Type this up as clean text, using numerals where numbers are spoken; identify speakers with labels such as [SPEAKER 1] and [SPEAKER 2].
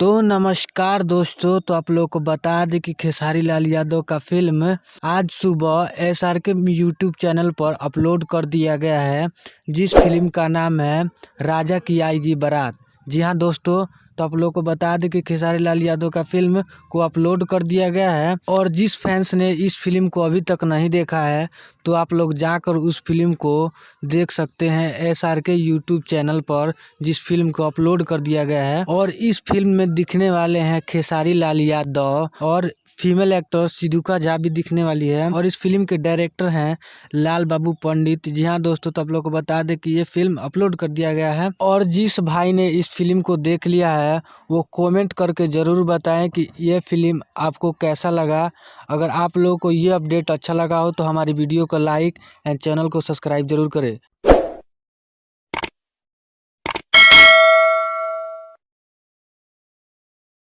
[SPEAKER 1] तो नमस्कार दोस्तों। तो आप लोगों को बता दें कि खेसारी लाल यादव का फिल्म आज सुबह SRK यूट्यूब चैनल पर अपलोड कर दिया गया है, जिस फिल्म का नाम है राजा की आएगी बारात। जी हाँ दोस्तों, तो आप लोगों को बता दें कि खेसारी लाल यादव का फिल्म को अपलोड कर दिया गया है और जिस फैंस ने इस फिल्म को अभी तक नहीं देखा है तो आप लोग जाकर उस फिल्म को देख सकते हैं SRK यूट्यूब चैनल पर, जिस फिल्म को अपलोड कर दिया गया है। और इस फिल्म में दिखने वाले हैं खेसारी लाल यादव और फीमेल एक्टर सिद्धूका झा भी दिखने वाली है और इस फिल्म के डायरेक्टर हैं लाल बाबू पंडित। जी हाँ दोस्तों, तो आप लोग को बता दें कि ये फिल्म अपलोड कर दिया गया है और जिस भाई ने इस फिल्म को देख लिया है वो कमेंट करके ज़रूर बताएं कि ये फिल्म आपको कैसा लगा। अगर आप लोगों को ये अपडेट अच्छा लगा हो तो हमारी वीडियो को लाइक एंड चैनल को सब्सक्राइब जरूर करें।